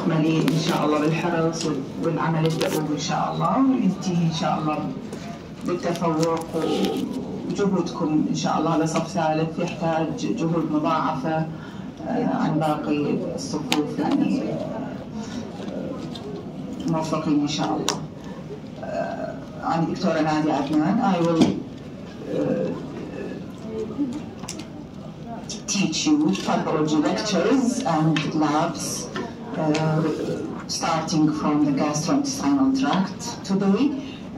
تكملين إن شاء الله بالحرص والعمل الدؤوب إن شاء الله، وينتهي إن شاء الله بالتفوق، وجهودكم إن شاء الله لصف ثالث يحتاج جهود مضاعفة عن باقي الصفوف، يعني موفقين إن شاء الله. أنا دكتورة نادي عدنان. I will teach you pathology lectures and labs starting from the gastrointestinal tract today,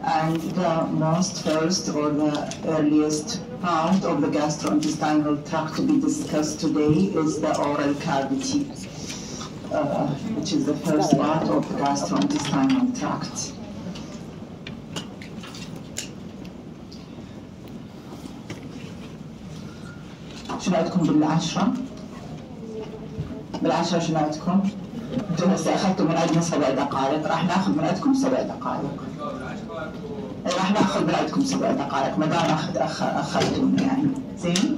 and the most first or the earliest part of the gastrointestinal tract to be discussed today is the oral cavity, which is the first part of the gastrointestinal tract. شو رايكم بالعشرة؟ بالعشرة شو رايكم؟ انتم هسه اخذتوا من عندنا 7 دقائق، راح ناخذ من عندكم 7 دقائق. راح ناخذ من عندكم 7 دقائق ما دام اخذتونا يعني، زين؟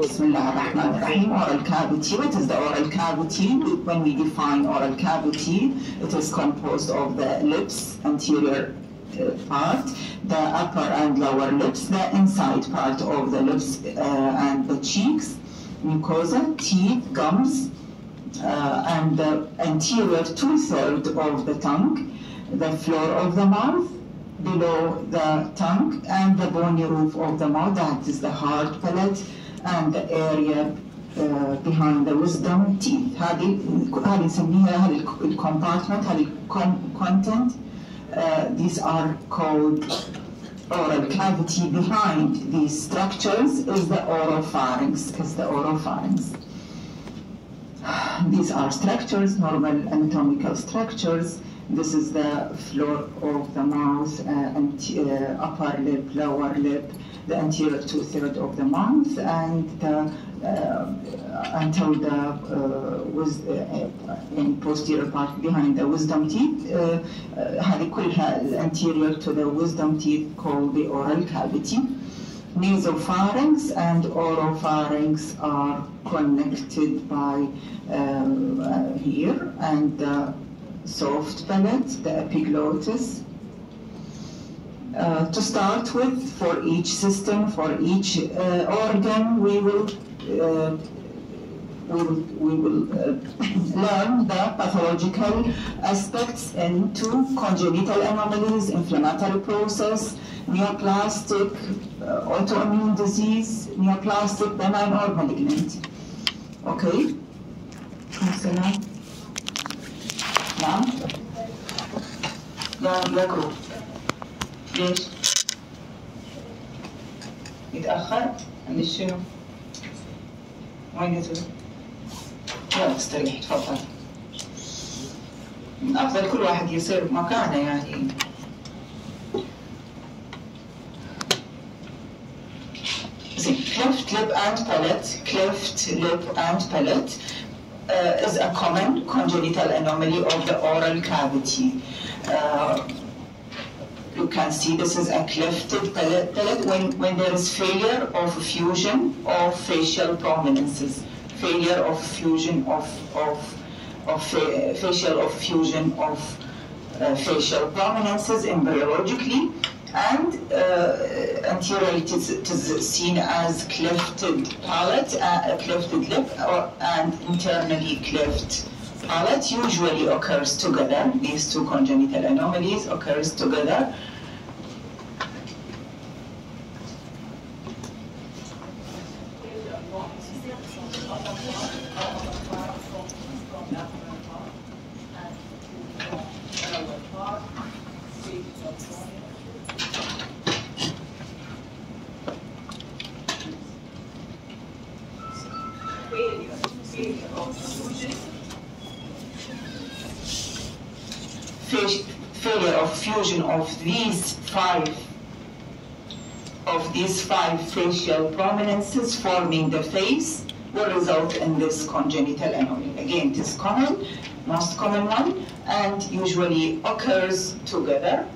بسم الله الرحمن الرحيم. Oral cavity. What is the oral cavity? When we define oral cavity, it is composed of the lips, anterior part, the upper and lower lips, the inside part of the lips and the cheeks, mucosa, teeth, gums, and the anterior 2/3 of the tongue, the floor of the mouth, below the tongue, and the bony roof of the mouth, that is the hard palate, and the area behind the wisdom teeth. هذه نسميها الcompartment، هذه content. These are called oral cavity. Behind these structures is the oropharynx. These are structures, normal anatomical structures. This is the floor of the mouth, upper lip, lower lip, the anterior 2/3 of the mouth, and the until the posterior part behind the wisdom teeth. هذه كلها anterior to the wisdom teeth called the oral cavity. Nasopharynx and oropharynx are connected by here, and the soft palate, the epiglottis. To start with, for each system, for each organ, we will learn the pathological aspects into congenital anomalies, inflammatory process, neoplastic, autoimmune disease, neoplastic, benign or malignant. Okay? نعم؟ يقروا. ليش؟ يتأخر؟ عندي شنو؟ وين قلتوا؟ يلا استريح تفضل. من أفضل كل واحد يصير مكانه يعني. Cleft lip and palate is a common congenital anomaly of the oral cavity. You can see this is a clefted palate when there is failure of fusion of facial prominences, failure of fusion of facial prominences embryologically, and anteriorly it is seen as clefted palate, clefted lip, and internally cleft palate. Usually occurs together. These two congenital anomalies occurs together. Failure of fusion of these five facial prominences forming the face will result in this congenital anomaly. Again, it is common, most common one, and usually occurs together,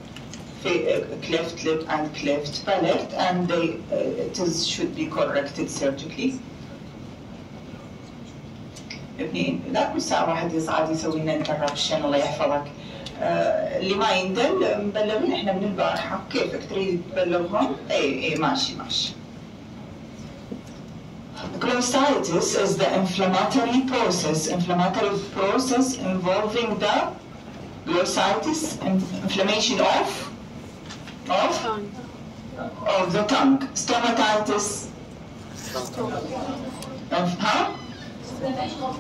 cleft lip and cleft palate, and should be corrected surgically. ابني لا كل ساعة واحد يصعد يسوي لنا انتربشن الله يحفظك. اللي ما يندل مبلغين احنا من البارحة، كيفك تريد تبلغهم؟ اي ماشي. Glossitis is the inflammatory process involving the glossitis, inflammation of the tongue. Stomatitis.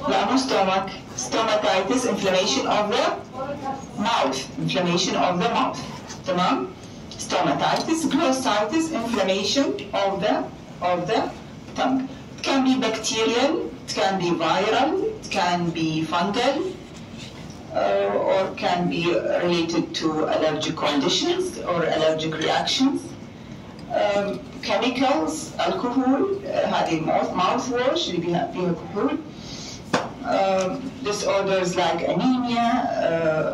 لا مو stomach. Stomatitis, inflammation of the mouth. تمام؟ Stomatitis, glossitis, inflammation of the tongue. It can be bacterial, it can be viral, it can be fungal, or can be related to allergic conditions or allergic reactions. Chemicals, alcohol, هذه mouthwash اللي فيها كحول. Disorders like anemia,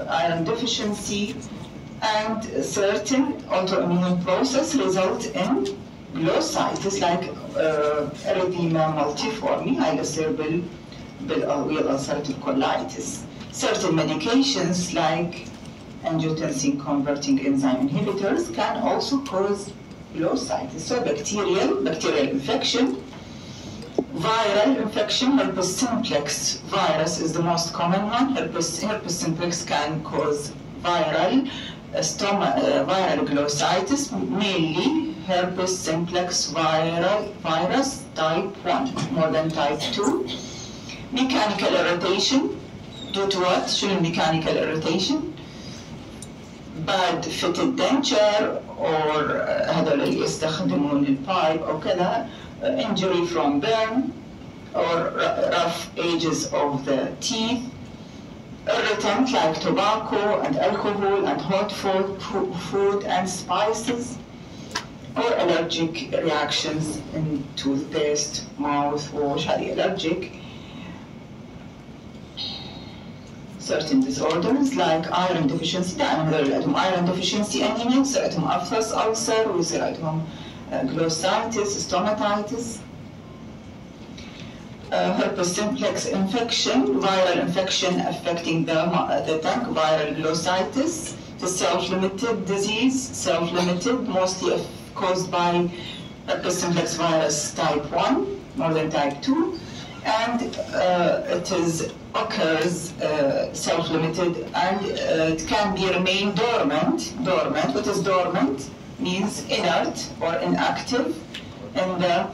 iron deficiency, and certain autoimmune process result in glossitis like erythema multiforme, هاي يصير بالulcerative colitis. Certain medications like angiotensin converting enzyme inhibitors can also cause glossitis. So bacterial infection, viral infection, herpes simplex virus is the most common one. Herpes simplex can cause viral glossitis, mainly herpes simplex virus type 1 more than type 2. Mechanical irritation due to what? شنو mechanical irritation? bad fitted denture or هذول اللي يستخدمون البايب أو كذا, injury from burn or rough edges of the teeth, irritant like tobacco and alcohol and hot food and spices, or allergic reactions in toothpaste, mouthwash, هذه allergic. Certain disorders like iron deficiency, دائما هذول اللي عندهم iron deficiency anemia يصير عندهم aphthous ulcer ويصير عندهم glossitis, stomatitis. Herpes simplex infection, viral infection affecting the tongue, viral glossitis. The self-limited disease, mostly caused by herpes simplex virus type 1 more than type 2, and it occurs self-limited, and it can remain dormant. What is dormant? Means inert or inactive in the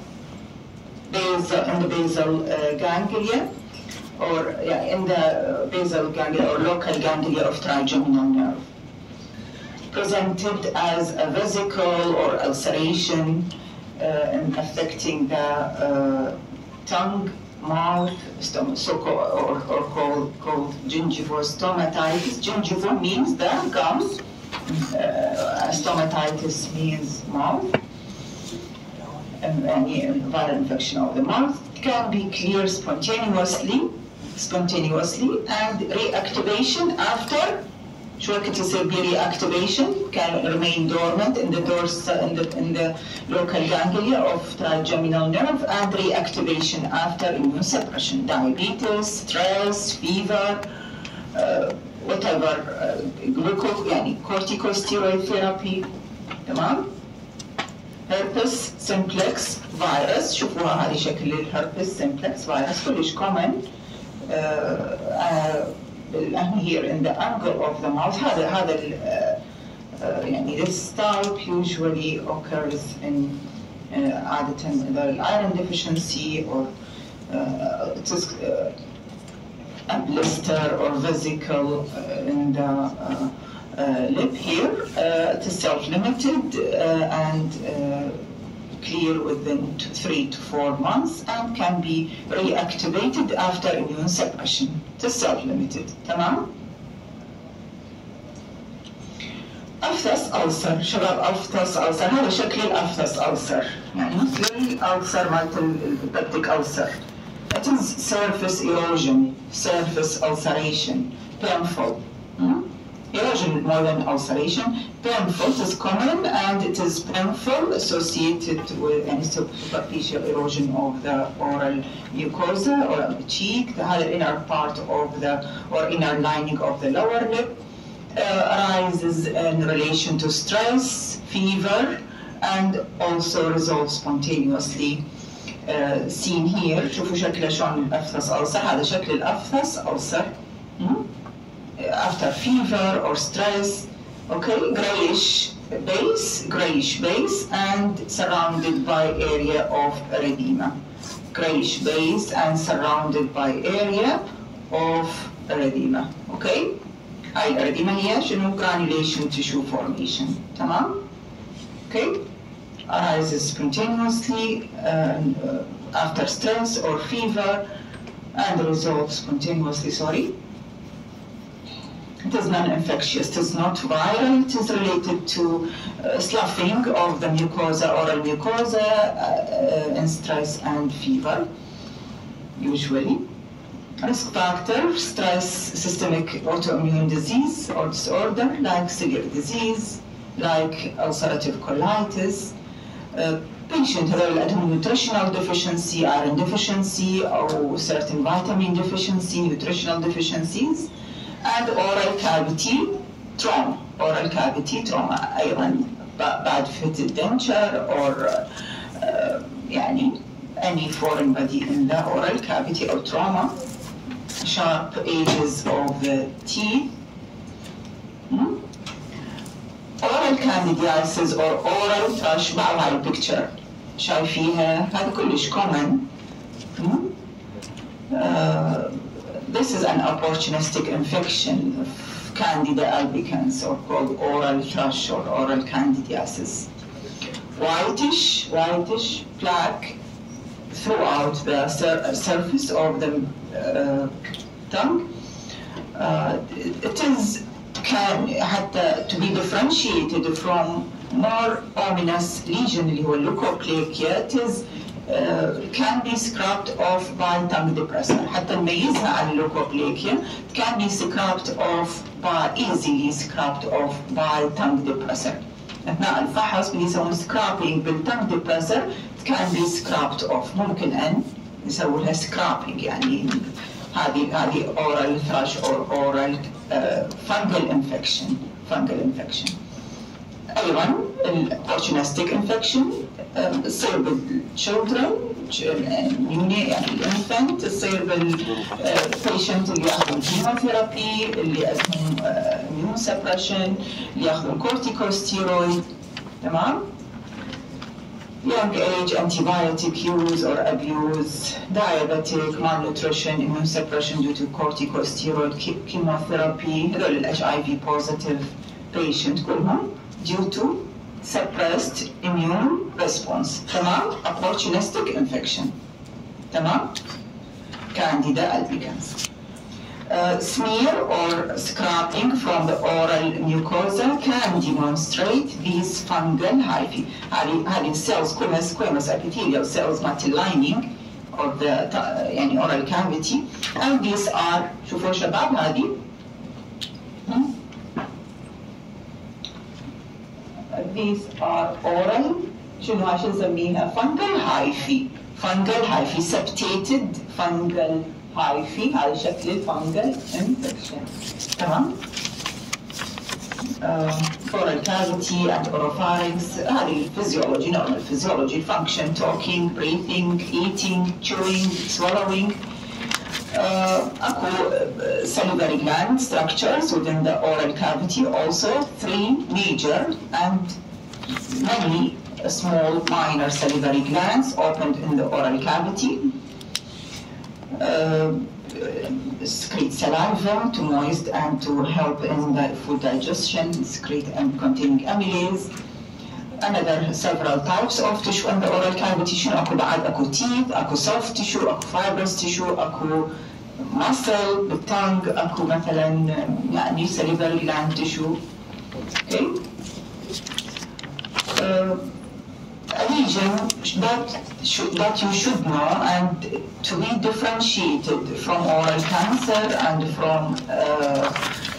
basal ganglia, or in the basal ganglia or local ganglia of trigeminal nerve. Presented as a vesicle or ulceration and affecting the tongue, mouth, stomach, or called gingivostomatitis. Gingivo means the gums. Stomatitis means mouth. Any viral infection of the mouth. It can be cleared spontaneously and reactivation after. شو وقت يصير reactivation? Can remain dormant in the local ganglia of trigeminal nerve, and reactivation after immune suppression, diabetes, stress, fever, whatever, يعني corticosteroid therapy. تمام؟ herpes simplex virus, شوفوها هذه شكل الherpes simplex virus كلش common. Here in the angle of the mouth, this type usually occurs in عادة either iron deficiency or it is a blister or vesicle in the lip here. It is self-limited and clear within 3 to 4 months and can be reactivated after immune suppression. It is self-limited. تمام؟ aphthous ulcer. شباب aphthous ulcer هذا شكل aphthous ulcer. يعني مثل الألسر مالت البيبتيك ulcer. It is surface erosion, surface ulceration, painful. Erosion more than ulceration. Painful, it is common and it is painful, associated with any superficial erosion of the oral mucosa or of the cheek, the inner part of the or inner lining of the lower lip. Arises in relation to stress, fever, and also resolves spontaneously. Seen here. شوفوا شكله شلون الأفثس ulcer. هذا شكل الأفثس ulcer. After fever or stress, okay, grayish base and surrounded by area of erythema. Grayish base and surrounded by area of erythema, okay? هاي الأريثيما هي شنو granulation tissue formation, تمام؟ Okay? Arises spontaneously after stress or fever and resolves spontaneously, sorry. It is non-infectious, it is not viral, it is related to sloughing of the mucosa, oral mucosa, in stress and fever, usually. Risk factor, stress, systemic autoimmune disease or disorder, like celiac disease, like ulcerative colitis. Patient هذول عندهم nutritional deficiency, iron deficiency, or certain vitamin deficiency, nutritional deficiencies. And oral cavity trauma. Oral cavity trauma أيضا bad fitted denture or يعني any foreign body in the oral cavity or trauma. Sharp edges of the teeth. Oral candidiasis or oral thrush بعض هاي البيكتشر شايفيها هذا كلش common. This is an opportunistic infection of Candida albicans, or called oral thrush or oral candidiasis. Whitish plaque throughout the surface of the tongue. It is حتى to be differentiated from more ominous lesion اللي هو leukoplakia. It is can be scrubbed off by tongue depressor. حتى نميزها عن اللوكوبليكيا can be scrubbed off by easily scrubbed off by tongue depressor. أثناء الفحص بيسوون scrubbing بالtongue depressor can be scrubbed off. ممكن أن يسووا لها scrubbing يعني هذه oral thrush or oral fungal infection. أيضا opportunistic infection تصير بالchildren يعني الانفنت، تصير بالبيشنت اللي ياخذون كيموثيرابي، اللي عندهم immune suppression، اللي ياخذون كورتيكوستيرويد، تمام؟ young age antibiotic use or abuse, diabetic, malnutrition, immune suppression due to corticosteroid chemotherapy. هذول ال HIV positive patient كلهم due to suppressed immune response. تمام؟ opportunistic infection. تمام؟ Candida albicans. Smear or scraping from the oral mucosa can demonstrate these fungal hyphae. هذه cells كلها squamous epithelial cells مالت lining of the يعني oral cavity, and these are شوفوا شباب هذه these are oral شنو نسميها fungal hyphae septated fungal hyphae. هذا شكل الفانجل infection. تمام؟ oral cavity and oropharynx. هذه physiology, normal physiology, function, talking, breathing, eating, chewing, swallowing. أكو salivary gland structures within the oral cavity, also 3 major and many small minor salivary glands opened in the oral cavity. Secrete saliva to moist and to help in the food digestion, secrete and containing amylase. Another several types of tissue in the oral cavity. شنو أكو بعد؟ أكو teeth, أكو soft tissue, أكو fibrous tissue, أكو muscle بالtongue، أكو مثلا يعني salivary gland tissue. Okay. A lesion that you should know and to be differentiated from oral cancer and from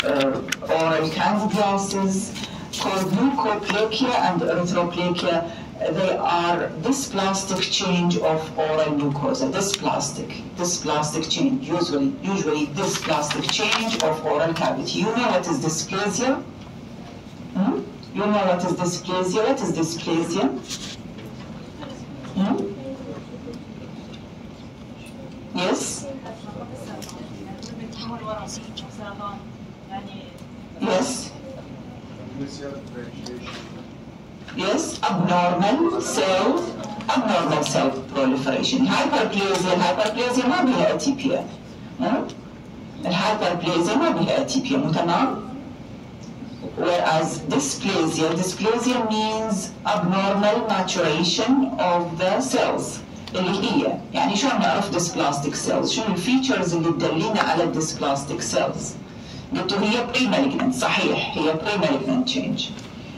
oral candidiasis, called leukoplakia and erythroplakia. They are dysplastic change of oral mucosa. Dysplastic change, usually dysplastic change of oral cavity. You know what is dysplasia? You know what is dysplasia? What is dysplasia? Yes? Yes? Yes, abnormal cell proliferation. Hyperplasia ما بها اتيبيا. الهايبربلازيا ما بها اتيبيا، مو تمام؟ Whereas dysplasia means abnormal maturation of the cells. اللي هي يعني شلون نعرف dysplastic cells؟ شنو الفيتشرز اللي تدلينا على dysplastic cells؟ قلتوا هي pre-malignant، صحيح هي pre-malignant change.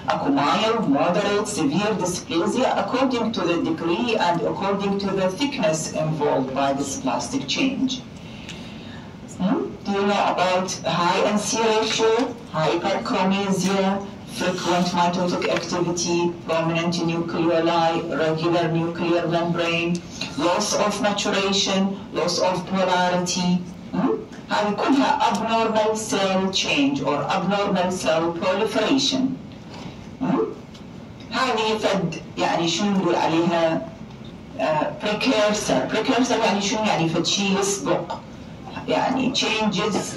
Ako mild, moderate, severe dysplasia according to the degree and according to the thickness involved by dysplastic change. Do you know about high NC ratio, hyperchromasia, frequent mitotic activity, prominent nucleoli, regular nuclear membrane, loss of maturation, loss of polarity? هذه كلها abnormal cell change or abnormal cell proliferation. هذه فد يعني شنو نقول عليها precursor يعني شنو يعني فد شيء يسبق يعني changes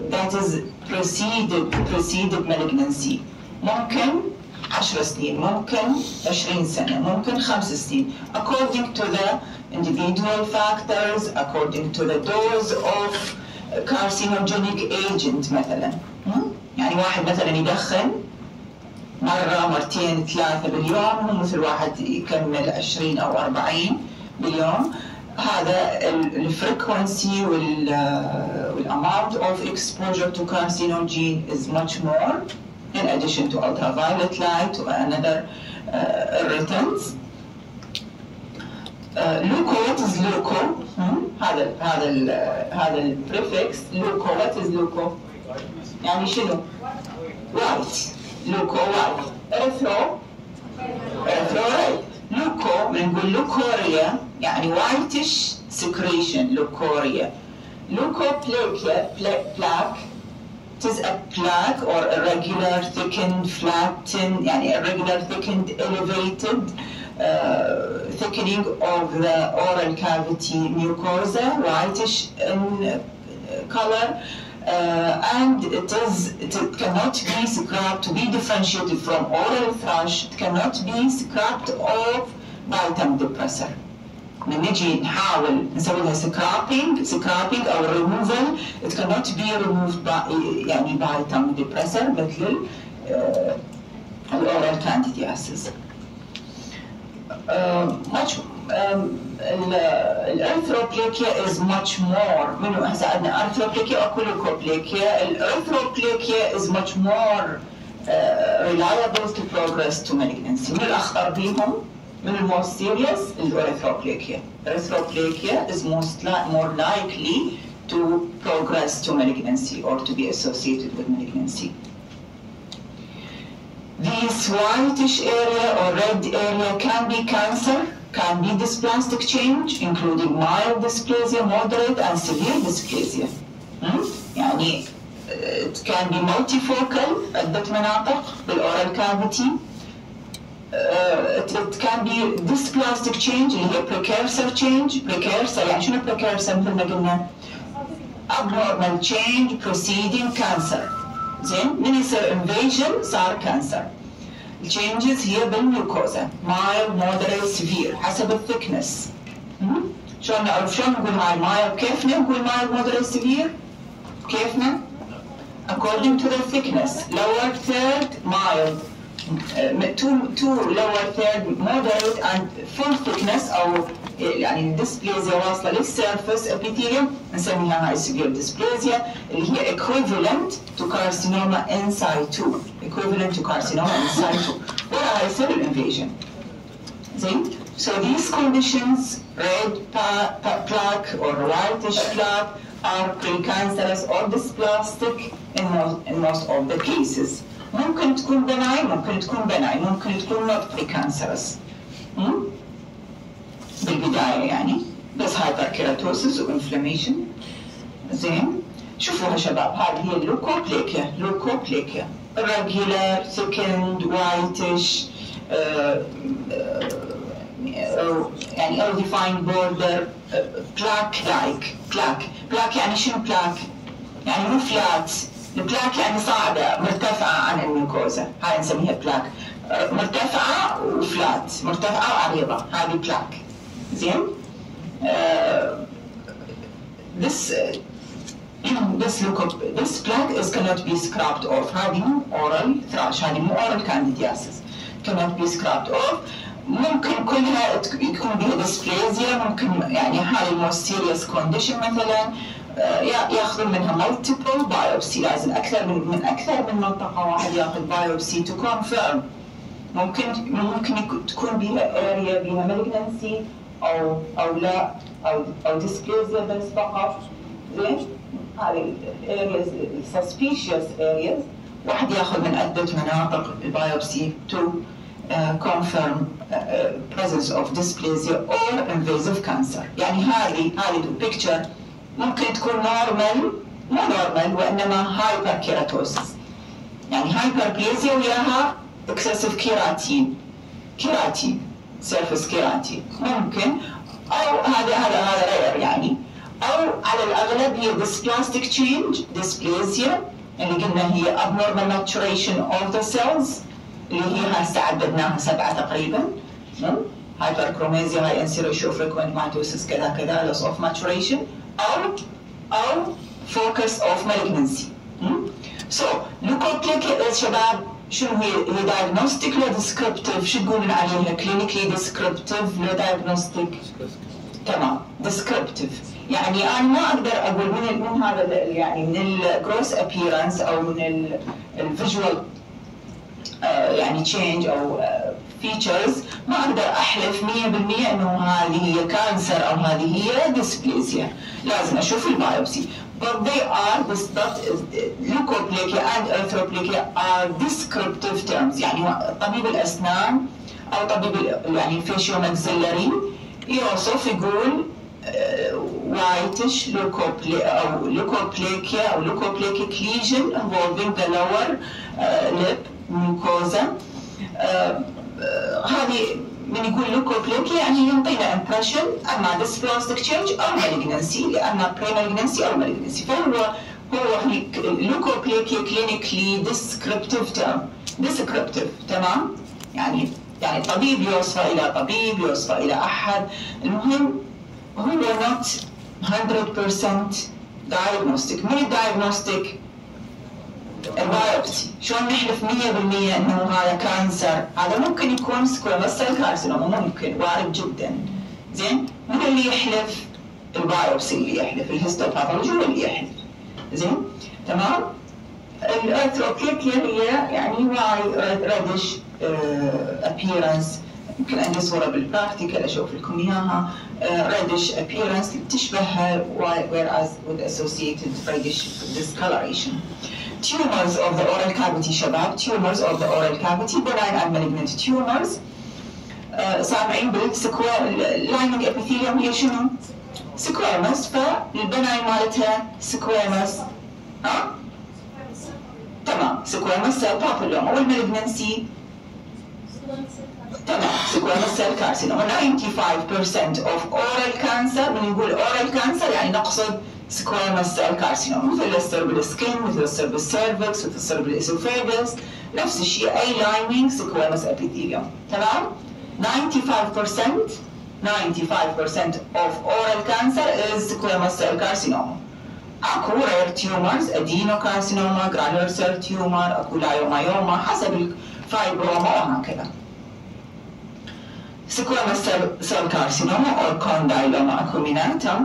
that is preceded malignancy. ممكن 10 سنين، ممكن 20 سنة، ممكن 5 سنين according to the individual factors, according to the dose of carcinogenic agent مثلا. يعني واحد مثلا يدخن مرة مرتين 3 باليوم، مو مثل واحد يكمل 20 أو 40 باليوم. هذا الفريكونسي والamount of exposure to carcinogen is much more in addition to ultraviolet light or another irritants. Leuko, what is leuko? هذا الprefix leuko. What is leuko? يعني شنو؟ white. leuko white. erythro leuko بنقول leukorrhea يعني whitish secretion leukorrhea. Leukoplakia plaque. It is a plaque or irregular thickened flattened يعني irregular thickened elevated thickening of the oral cavity mucosa, whitish in color, and it cannot be scrubbed to be differentiated from oral thrush. It cannot be scrubbed off by tongue depressor. نجي نحاول نسوي لها scrapping أو removal. It cannot be removed by يعني by tongue depressor مثل oral candidiasis. erythroplakia is much more. منو هسه عندنا erythroplakia أو leukoplakia. erythroplakia is much more reliable to progress to malignancy. من الأخطر بيهم من most serious erythroplakia. Erythroplakia is more likely to progress to malignancy or to be associated with malignancy. This whitish area or red area can be cancer, can be dysplastic change, including mild dysplasia, moderate and severe dysplasia. يعني it can be multifocal عدة مناطق بالoral cavity. It can be dysplastic change اللي هي precursor change. precursor يعني شنو precursor مثل ما قلنا؟ abnormal change preceding cancer. زين من يصير invasion صار cancer. الchanges هي بالميوكوزا mild moderate severe حسب الثيكنس. شلون نعرف شلون نقول هاي mild؟ كيفنا نقول mild moderate severe؟ كيفنا؟ according to the thickness. lower third mild, two lower third moderate and full thickness أو يعني dysplasia واصلة للسيرفس epithelium نسميها هاي severe dysplasia اللي هي equivalent to carcinoma in situ. equivalent to carcinoma in situ. ولا يصير الانفيجن. زين؟ So these conditions, red plaque or whitish plaque are precancerous or dysplastic in most of the cases. ممكن تكون benign ممكن تكون not precancerous. بالبداية يعني بس hyperkeratosis وinflammation. زين شوفوها شباب، هذه هي اللوكوبليكيا regular thickened whitish يعني ill defined border plaque يعني شنو plaque؟ يعني مو flat، البلاك يعني صاعدة مرتفعة عن الميوكوزا، هاي نسميها plaque. مرتفعة وفلات، مرتفعة وعريضة، هذه plaque. زين؟ This plaque cannot be scrubbed off. هذه مو oral thrush، هذه مو oral candidiasis. cannot be scrubbed off. ممكن كلها يكون بها dysplasia، ممكن يعني هاي most serious condition مثلا ياخذون منها multiple biopsy، لازم أكثر من منطقة واحد ياخذ biopsy to confirm. ممكن تكون بها area بها malignancy أو لا أو dysplasia بس فقط. زين؟ هذه areas suspicious areas واحد ياخذ من عدة مناطق البايوبسي to confirm presence of dysplasia or invasive cancer. يعني هذه picture ممكن تكون مو نورمال وإنما hyperkeratosis، يعني hyperplasia وياها excessive كيراتين surface كيراتين ممكن، أو هذا rare يعني، أو على الأغلب هي dysplastic change dysplasia اللي قلنا هي abnormal maturation of the cells اللي هي هسه عددناها 7 تقريبا. hyperchromasia هاي انسيريشيو frequent mitosis كذا loss of maturation أو focus of malignancy. so leukoplakia شباب شنو هي diagnostic ولا descriptive؟ شو تقولون عليها؟ clinically descriptive ولا diagnostic؟ تمام descriptive. يعني أنا ما أقدر أقول من هذا يعني من الجروس appearance أو من الفيجوال يعني change أو features ما أقدر أحلف 100% إنه هذه هي كانسر أو هذه هي dysplasia، لازم أشوف البايوبسي. But they are leukoplakia and erythroplakia are descriptive terms. يعني طبيب الأسنان أو طبيب يعني facial maxillary يوصف يقول whitish leukoplakia أو leukoplakic lesion involving the lower lip mucosa. هذه من يقول leukoplakia يعني يعطينا impression أما dysplastic change أو malignancy، لأن pre-malignancy أو malignancy. فهو leukoplakia clinically descriptive term. descriptive تمام؟ يعني طبيب يوصف إلى طبيب يوصف إلى أحد، المهم هو not 100% diagnostic. من الدايجنوستيك البايوبسي، شلون نحلف 100% انه هذا كانسر؟ هذا ممكن يكون سكويموس سيل كارسينوما، ممكن وارد جدا. زين؟ من اللي يحلف؟ البايوبسي اللي يحلف، الهيستوباثولوجي هو اللي يحلف. زين؟ تمام؟ الارثروبليكيا هي يعني ريدش appearance، يمكن عندي صورة بالبراكتيكال أشوف لكم إياها. reddish appearance تشبهها whereas with associated reddish discoloration. Tumors of the oral cavity شباب، tumors of the oral cavity benign and malignant tumors. سامعين بالسكوير lining epithelium هي شنو؟ سكويرمس، فالبناين مالتها سكويرمس. تمام، سكويرمس سيل بابيلوما. والمالجنسي تمام سكويموس سيل كارسينوما. 95% of oral cancer، من نقول oral cancer يعني نقصد سكويموس سيل كارسينوما، مثل السيربل سكين، مثل السيربل سيرفكس، مثل السيربل اسوفيجس، نفس الشيء أي لاينينج سكويموس ابيثيليوم. تمام؟ 95% of oral cancer is squamous cell carcinoma. اكو rare tumors adenocarcinoma، granular cell tumor، اكو لايومايوما حسب الفايبروما وهكذا. Squamous cell carcinoma or condyloma acuminatum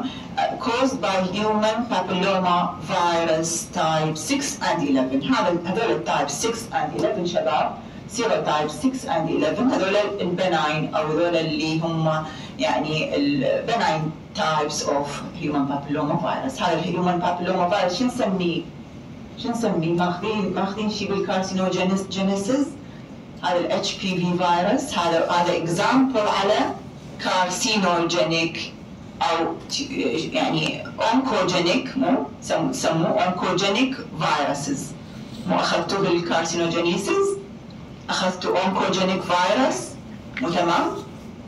caused by human papilloma virus type 6 and 11. هذول التايب 6 and 11 شباب، سيروتايب 6 and 11 هذول البناين او هذول اللي هم يعني البناين types of human papilloma virus. هذا الهيومن papilloma virus شو نسميه؟ ماخذين شيء بالكارسينوجينيسيس. هذا ال HPV فيروس، هذا example على carcinogenic أو يعني oncogenic، مو سموه oncogenic viruses. مو أخذتوا بالكارسينوجينيسيس، أخذتوا oncogenic virus، مو تمام؟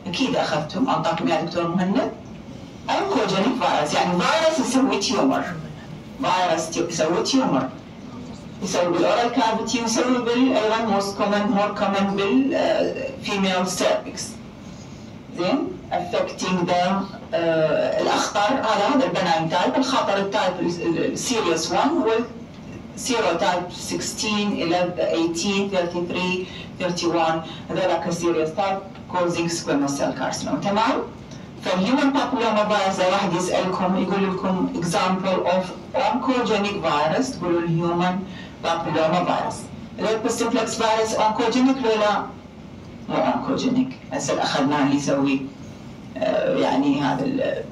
أكيد أخذتم، أعطاكم يا دكتور مهند. oncogenic virus يعني فيروس يسوي تيومر، فيروس يسوي تيومر، يسوي بالأورال كافيتي، ويسوي أيضا more common بالفيميل cervix. زين affecting the الأخطر هذا البناين تايب، الخطر التايب السيريوس 1 والسيروتايب 16 11 18 33 31 هذول كسيريوس تايب causing squamous cell carcinoma. تمام؟ فالهيومن بابيلوما فيروس، إذا واحد يسألكم يقول لكم example of oncogenic virus تقولوا الهيومن بابيلوما فيروس. البستمبلكس فيروس oncogenic ولا مو oncogenic؟ هسه أخذناه اللي يسوي يعني هذا ال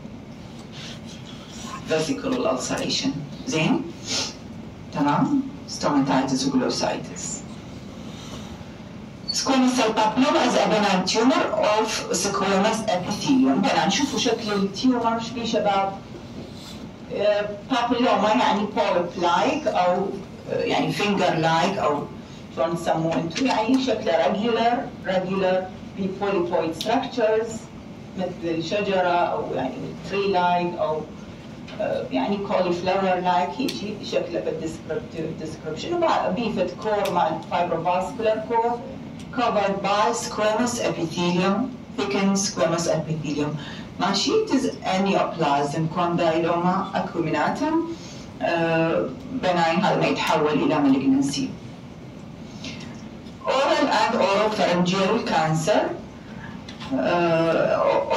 vesicular ulceration. زين؟ تمام؟ stomatitis وglositis. Squamous cell papilloma is a benign tumor of squamous epithelium. هنا نشوفوا شكل التيومر ايش بيه شباب؟ papilloma يعني polyp like أو يعني finger like أو شلون تسموه انتم، يعني شكله regular polypoid structures مثل الشجرة أو يعني tree like أو يعني cauliflower like هيجي شكله بالديسكربشن. وبيه فد كور مال fibrovascular core covered by squamous epithelium, thickened squamous epithelium. ماشي. It is neoplasm condyloma acuminatum benign، هذا ما يتحول إلى malignancy. Oral and oropharyngeal cancer.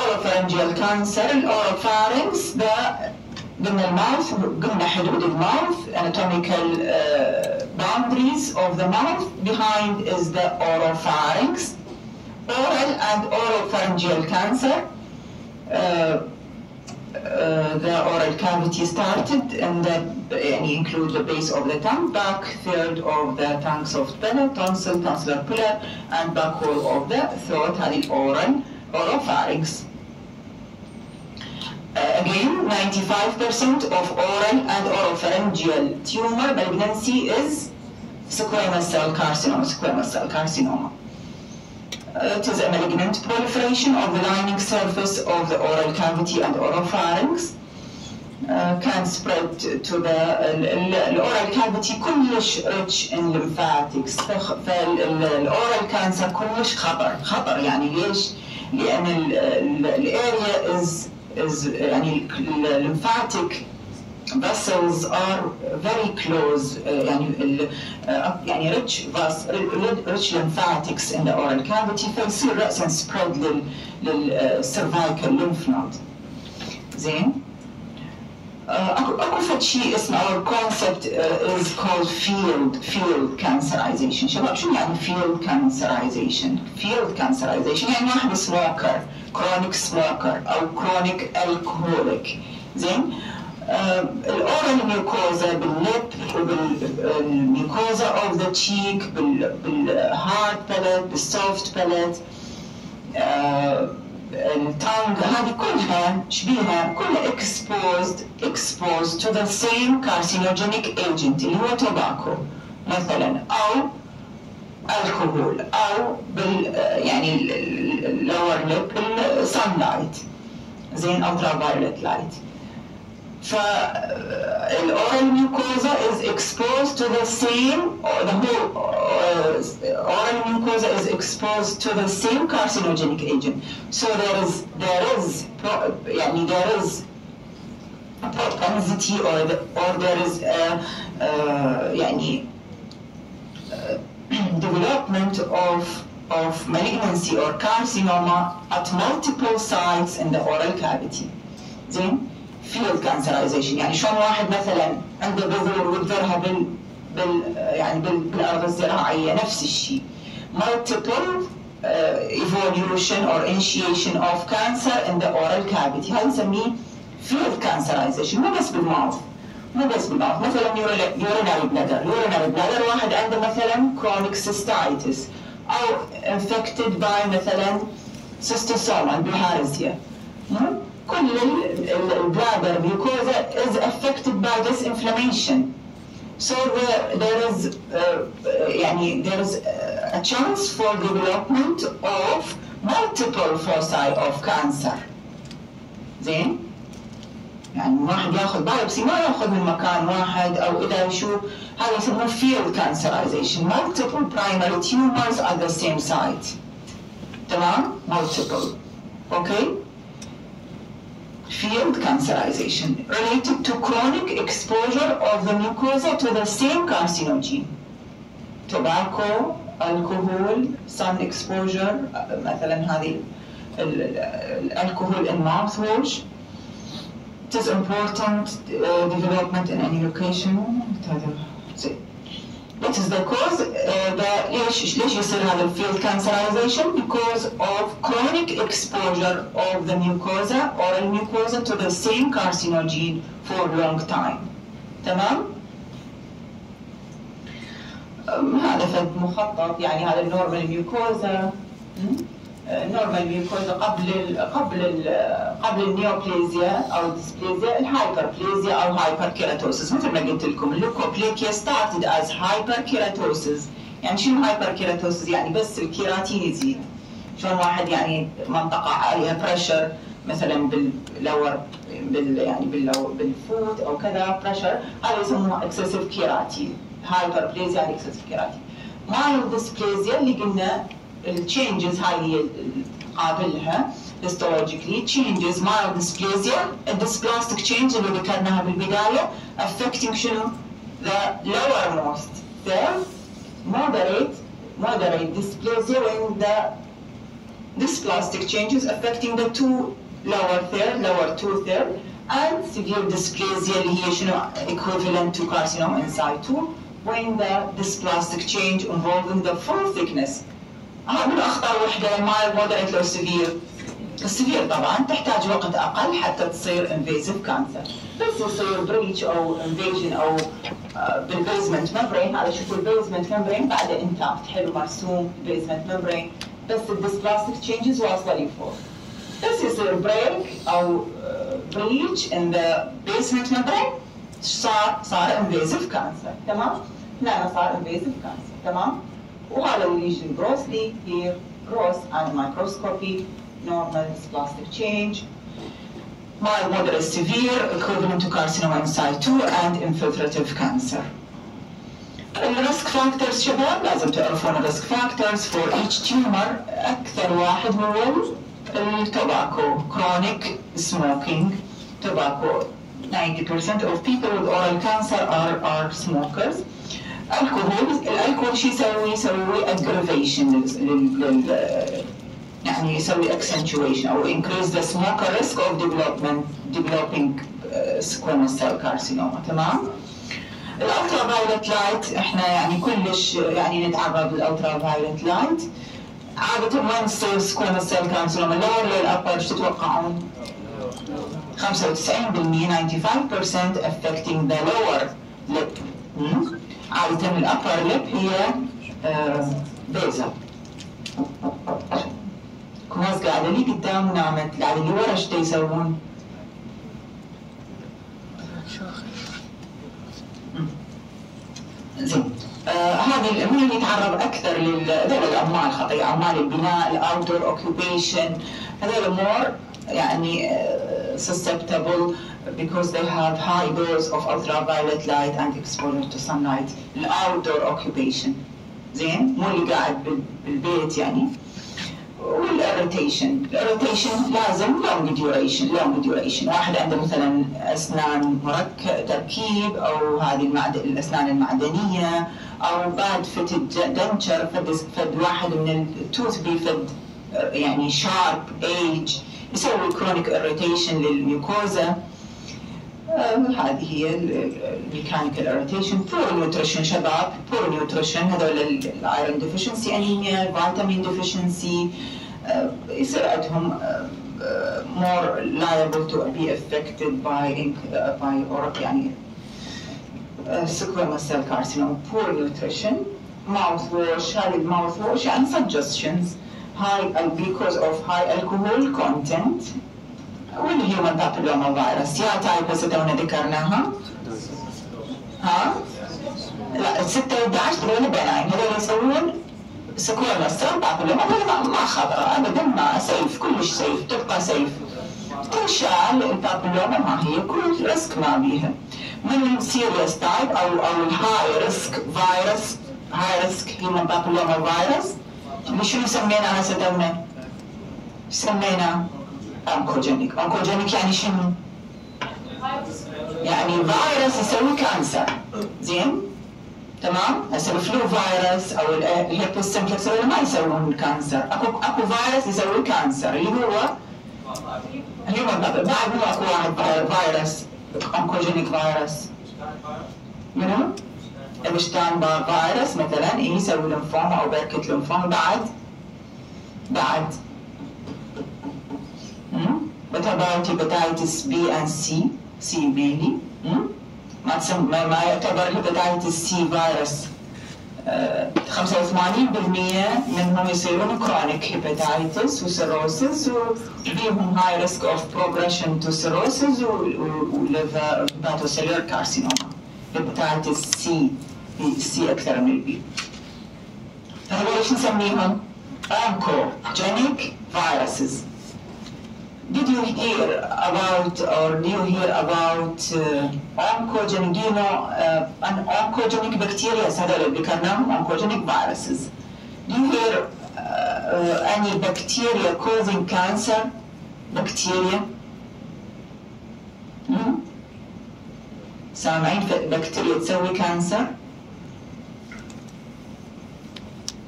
Oropharyngeal cancer، الأوروفارynx ده قلنا الماوث، قلنا حدود الماوث anatomical boundaries of the mouth. Behind is the oropharynx. Oral and oropharyngeal cancer. The oral cavity started and يعني include the base of the tongue, back third of the tongue soft palate, tonsil, tonsillar pillar, and back wall of the throat. هذه oropharynx. Again, 95% of oral and oropharyngeal tumor malignancy is squamous cell carcinoma. It is a malignant proliferation of the lining surface of the oral cavity and oropharynx. Can spread to the oral cavity كلش rich in lymphatics. فالoral cancer كلش خطر يعني ليش؟ لأن الarea is يعني lymphatic vessels are very close يعني rich lymphatics in the oral cavity، فيصير رأسا spread للcervical lymph node. زين؟ اكو فد شيء اسمه our concept is called field cancerization. شباب شو يعني field cancerization؟ field cancerization يعني واحد سموكر، chronic smoker او chronic alcoholic. زين؟ الاورال ميوكوزا باللب وبالميوكوزا اوف ذا تشيك بالهارد باليت بالسوفت باليت التانج، هذه كلها شبيها كلها exposed to the same carcinogenic agent اللي هو توباكو مثلا او الكحول او يعني lower lip sunlight. زين ultraviolet light. فالأورال mucosa is exposed to the same, the whole oral mucosa is exposed to the same carcinogenic agent. So there is a propensity or there is يعني development of malignancy or carcinoma at multiple sites in the oral cavity. زين؟ field cancerization يعني شلون واحد مثلا عنده بذور ويبذرها بالارض الزراعيه، نفس الشيء. multiple evolution or initiation of cancer in the oral cavity، هذا نسميه field cancerization مو بس بالماوث مثلا urinary bladder واحد عنده مثلا chronic cystitis أو infected by مثلا cystosoma بالهارزيا. كل البلادر mucosa is affected by this inflammation. So there is a chance for development of multiple foci of cancer. زين؟ يعني واحد ياخذ بايوبسي ما ياخذ من مكان واحد او اذا يشوف هذا يسموه field cancerization. Multiple primary tumors at the same site. تمام؟ multiple. Okay? Field cancerization related to chronic exposure of the mucosa to the same carcinogen. Tobacco, alcohol, sun exposure, مثلا هذه alcohol in mouthwash. It is important development in any location. What is the cause? ليش يصير هذا field cancerization? Because of chronic exposure of the mucosa or the mucosa to the same carcinogen for a long time. تمام؟ هذا فد مخطط يعني هذا النورمال ميوكوزا. النورمال ميوكوزا قبل النيوبليزيا او الديسبليزيا الهايبربليزيا او هايبركيراتوسيس. مثل ما قلت لكم اللوكوبليكيا started as hyperkeratosis. يعني شنو hyperkeratosis؟ يعني بس الكيراتين يزيد. شلون واحد يعني منطقه عليها بريشر مثلا باللور بالفوت او كذا بريشر هذا يسموه اكسسيف كيراتين. هايبربليزيا يعني اكسسيف كيراتين. مايلد ديسبليزيا اللي قلنا التشينجز هاي اللي قابلها histologically changes mild dysplasia الديسبلاستيك change اللي ذكرناها بالبدايه affecting شنو؟ the lowermost third moderate dysplasia when the dysplastic changes affecting the lower two third and severe dysplasia اللي هي شنو equivalent to carcinoma in situ when the dysplastic change involving the full thickness. من أخطر وحدة mild moderate لو severe. السيفير طبعا تحتاج وقت أقل حتى تصير invasive cancer. بس يصير breach أو invasion أو بالبيزمنت membrane. هذا شوفوا البيزمنت membrane بعده intact حلو مرسوم basement membrane بس الديسبلاستيك changes واصلة لفوق. بس يصير break أو breach in the basement membrane صار invasive cancer. تمام؟ هنا صار invasive cancer. تمام؟ وهذا الليجن grossly here gross and microscopy normal dysplastic change mild moderate severe equivalent to carcinoma in situ and infiltrative cancer. الريسك فاكتورز شباب لازم تعرفون الريسك فاكتورز for each tumor. أكثر واحد هو التوباكو chronic smoking tobacco. 90% of people with oral cancer are smokers. الكحول شو يسوي aggravation يعني يسوي accentuation أو increase the smoker risk of developing squamous cell carcinoma. تمام؟ الالترا فايولت لايت احنا يعني كلش يعني نتعرض للالترا فايولت لايت. عادة وين تصير squamous cell carcinoma اللور ولا الابر شو تتوقعون؟ 95% 95% affecting the lower lip. عادة الأبر لب هي بيزل. كناس قاعدة لي قدام ونامت قاعدة لي ورا ايش يسوون؟ زين هذه من اللي يتعرض أكثر هذول الأعمال خطية أعمال البناء الأوتدور أوكيوبيشن هذول more يعني susceptible because they have high dose of ultraviolet light and exposure to sunlight. الأوتدور أوكيوبيشن زين مو اللي قاعد بالبيت يعني. والإريتيشن لازم long duration واحد عنده مثلا أسنان تركيب أو هذه الأسنان المعدنية أو bad fitted denture فد واحد من التوث بيفد يعني sharp age يسوي chronic irritation للميوكوزا. هذه هي الميكانيكال irritation. poor nutrition شباب poor nutrition هذول الايرون deficiency anemia الفيتامين deficiency يصير عندهم more liable to be affected by يعني squamous cell carcinoma. Poor nutrition, mouthwash, shallow mouthwash, and suggestions because of high alcohol content والhuman papilloma virus. يا تايب ستونا ذكرناها؟ ها؟ لا 6 و11 هذول بناين، هذول يسوون سكواموس سيل بابيلوما، هذول ما خطر ابدا، ما سيف، كلش سيف، تبقى سيف. تنشال البابيلوما ما هي، كل ريسك ما بيها. من السيريس تايب او الهاي ريسك فيروس، هاي ريسك هيومن بابيلوما فيروس، اللي شنو سميناها ستونا؟ سمينا أونكوجينيك. أونكوجينيك يعني شنو؟ يعني فيروس يسوي كانسر. زين؟ تمام؟ هسه الفلو فيروس أو الهيربس سمبلكس ما يسوون كانسر، أكو فيروس يسوي كانسر اللي هو الهيومن بابل. بعد مو أكو واحد فيروس أونكوجينيك فيروس. منو؟ الاشتان بار فيروس مثلا يسوي لمفوما أو بركة لمفوما. بعد What about hepatitis B and C mainly? ما يعتبر hepatitis C فيروس 85% منهم يصيرون chronic hepatitis وسيروسيس وبيهم high risk of progression to cirrhosis و hepatocellular carcinoma. hepatitis C أكثر من البي. فهذول ايش نسميهم؟ oncogenic viruses. Did you hear about oncogenic? Do you know an oncogenic bacteria? هذول اللي ذكرناهم oncogenic viruses. Do you hear any bacteria causing cancer? Bacteria? سامعين بكتيريا تسوي كانسر؟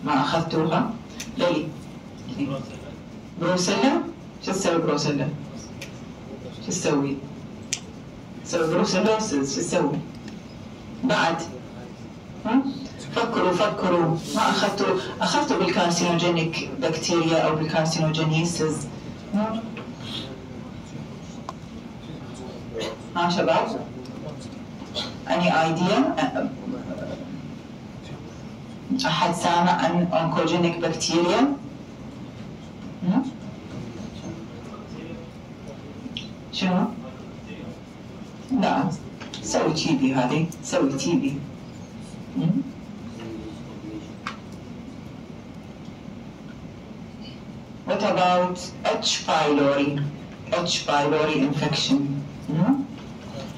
ما أخذتوها؟ ليه؟ بروسيلا؟ شو تسوي بروسيلا؟ شو تسوي؟ تسوي بروسيلوسيس، شو تسوي؟ بعد؟ فكروا ما أخذتوا بالكارسينوجينيك بكتيريا أو بالكارسينوجينيسيس؟ ها شباب؟ any idea؟ أحد سامع عن oncogenic بكتيريا؟ شنو؟ لا سوي تي بي، هذه سوي تي بي. What about H. pylori? H. pylori infection.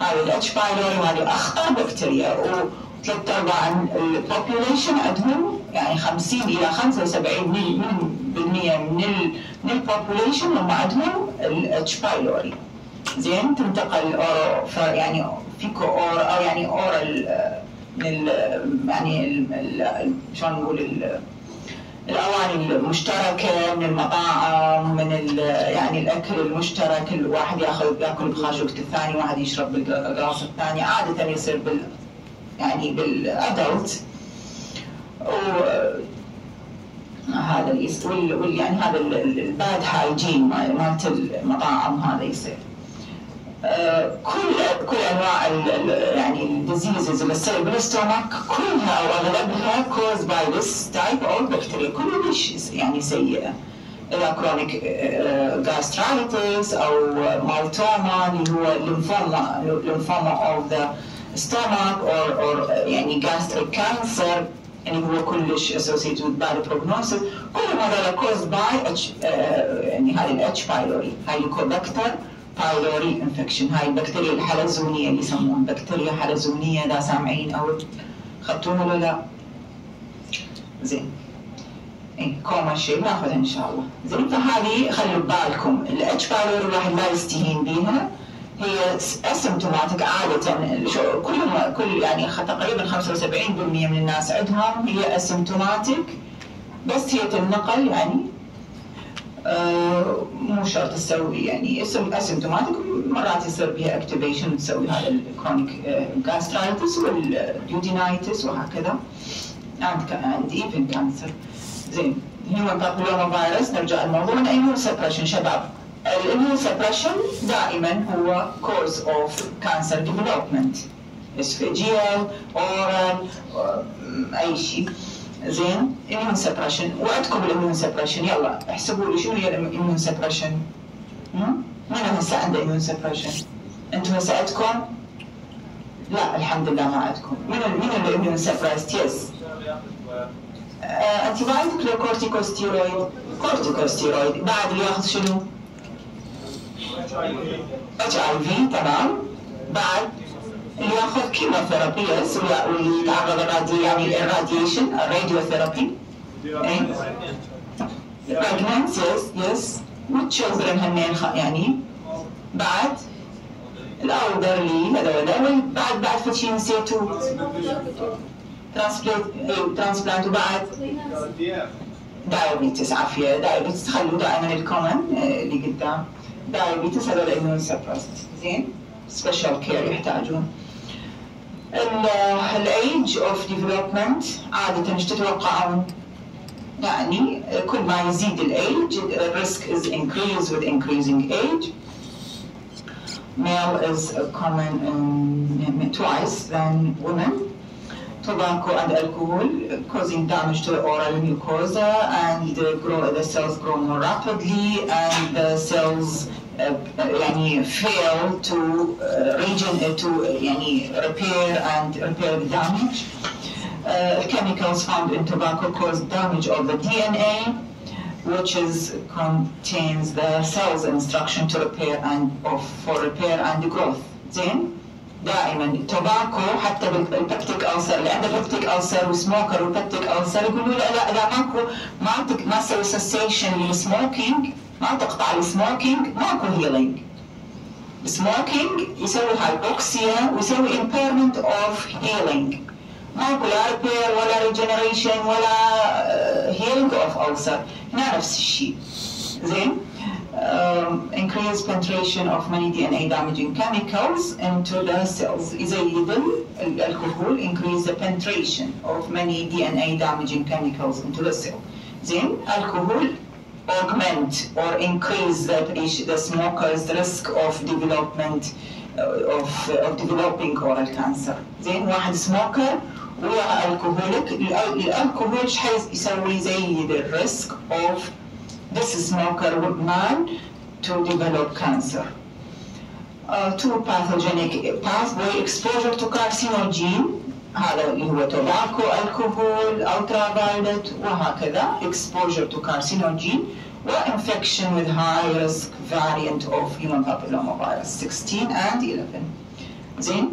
هذه ال H. pylori هذه أخطر بكتيريا، وثلاث أرباع البوبوليشن عندهم يعني 50 إلى 75% من البوبوليشن هم عندهم ال H. pylori. زين تنتقل يعني فيكو او يعني اورال من يعني شلون نقول الاواني المشتركه، من المطاعم، من يعني الاكل المشترك، الواحد ياكل بخاشوقة الثاني، واحد يشرب بالقراص الثاني، عاده يصير يعني بالادلت. هذا يعني هذا الباد هايجين مالت المطاعم هذا يصير. كل انواع يعني الديزيزز اللي تصير بالاستومك كلها او اغلبها caused by this type of bacteria، كلش يعني سيئه. اذا كرونيك gastritis او مالتوما اللي هو lymphoma of the stomach or يعني gastric cancer اللي هو كلش associated with bad prognosis، كل هذول caused by يعني هذه ال H. pylori، هاي الكوبكتر بايلوري انفكشن. هاي البكتيريا الحلزونيه اللي يسموها بكتيريا حلزونيه، اذا سامعين او خدتوها ولا لا؟ زين كوما شيء ناخذها ان شاء الله. زين فهذه خلوا ببالكم الاتش بايلوري الواحد لا يستهين بها، هي اسيمتوماتيك عاده، كل يعني تقريبا 75% من الناس عندهم هي اسيمتوماتيك، بس هي تنقل يعني مو شرط تسوي يعني اسيمتوماتيك، مرات يصير بها اكتيفيشن تسوي هذا الكرونيك جاسترايتس والديودينايتس وهكذا and even cancer. زين هيومن بابيلوما فيروس، نرجع الموضوع، ايمون سبريشن شباب. الاميون سبريشن دائما هو cause of cancer development اسفنجيال اورال اي شيء. زين اميون سبريشن. وعندكم الاميون سبريشن، يلا احسبوا لي شنو هي الاميون سبريشن؟ من هسه عنده اميون سبريشن؟ انتم هسه عندكم؟ لا الحمد لله ما عندكم. من الاميون سبريست؟ يس انتي بايوتيك لو كورتيكوستيرويد؟ كورتيكوستيرويد. بعد اللي ياخذ شنو؟ HIV. تمام. بعد اللي ياخذ كيموثيرابي واللي يتعرض يعني الراديشن الراديوثيرابي. pregnant يس والتشيلدرن هنين يعني. بعد الاولدرلي هذول. بعد فد شيء نسيتوه. ترانسبلانت. وبعد دايابيتس. عافيه دايابيتس. خلوا دائما الكومن اللي قدام دايابيتس. هذول اميون سبرست. زين سبيشال كير يحتاجون. الايج اوف ديفلوبمنت عاده ايش تتوقعون؟ يعني كل ما يزيد الايج الريسك is increased with increasing age. Male is common twice than women. Tobacco and alcohol causing damage to the oral mucosa and the cells grow more rapidly and the cells يعني fail to يعني repair the damage. Chemicals found in tobacco cause damage of the DNA, which contains the cell's instruction to for repair and growth. زين دائما التوباكو حتى بالبكتيك ألسر اللي عنده بكتيك ألسر وسموكر والبكتيك ألسر يقولوا لا ماكو ما تسوي سسيشن للسموكينج، ما تقطع السموكينج، ماكو هيلينج. السموكينج يسوي هايبوكسيا ويسوي impairment of healing. ماكو لا ريبير ولا ريجنريشن ولا healing of ulcer. هنا نفس الشيء. زين increase penetration of many DNA damaging chemicals into the cells. يزيد الكحول increase the penetration of many DNA damaging chemicals into the cell. زين الكحول augment or increase the smoker's risk of development of developing oral cancer. زين واحد سموكر ويا الكحولك، الكحول ايش حيسوي؟ يزيد الريسك of this smoker man to develop cancer. Two pathogenic pathway exposure to carcinogen، هذا اللي هو توباكو، الكحول، ultraviolet وهكذا exposure to carcinogen infection with high risk variant of human papillomavirus 16 and 11. زين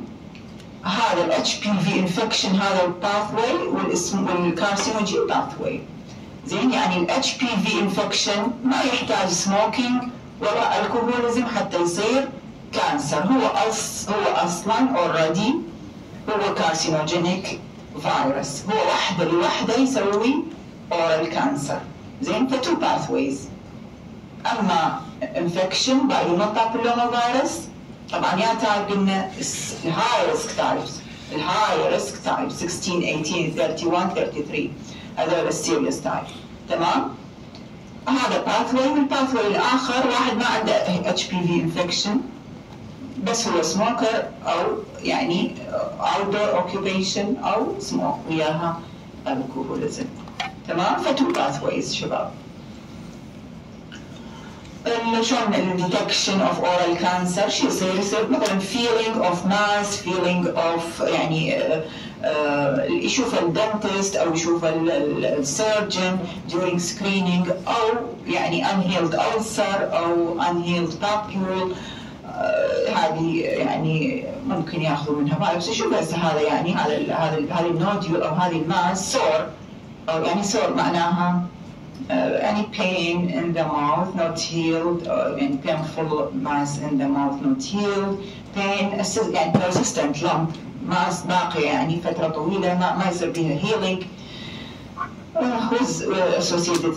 هذا ال HPV infection هذا الباثوي والكارسينوجين باثوي. زين يعني ال HPV infection ما يحتاج سموكينج ولا الكحوليزم حتى يصير كانسر. هو اصلا اوريدي هو كارسينوجينيك فيروس، هو وحده لوحده يسوي اورال كانسر. زين فتو باثويز. اما انفكشن باي هيومن بابيلوما فيروس طبعا يا تايب قلنا الهاي ريسك تايبس، الهاي ريسك تايب 16 18 31 33 هذول السيريس تايب. تمام؟ هذا باثوي. والباثوي الاخر واحد ما عنده اتش بي في انفكشن بس هو سموكر او يعني outdoor occupation او سموك وياها الكحوليزم. تمام؟ فتو باثويز شباب. شلون الديتكشن اوف اورال كانسر؟ شو يصير؟ يصير مثلا feeling of mass، feeling of يعني يشوف الدنتست او يشوف السيرجن during screening او يعني unhealed ulcer او unhealed papule. هذه يعني ممكن ياخذوا منها بايوبسي. شوف هسه هذا يعني هذا النوديول او هذه الماس سور، او يعني سور معناها any pain in the mouth not healed and painful mass in the mouth not healed, pain يعني persistent lump mass باقية يعني فترة طويلة ما يصير بها healing with associated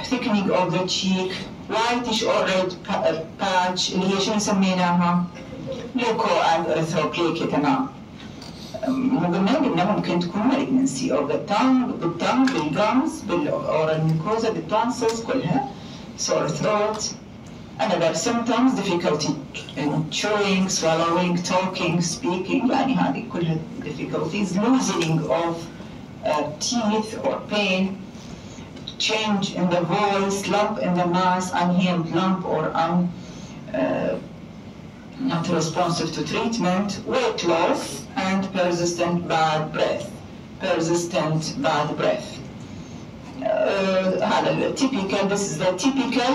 thickening of the cheek, whitish or red patch اللي هي شنو سميناها؟ leuco and erythroplakia. تمام. قلنا ممكن تكون malignancy of the tongue بالgums بالoral mucosa بالtonsils كلها sore throat Another symptoms difficulty in chewing, swallowing, talking, speaking يعني هذه كلها difficulties. Loosening of teeth or pain, change in the voice, lump in the mass, unhealed lump or not responsive to treatment, weight loss, and persistent bad breath. Persistent bad breath. Typical, this is the typical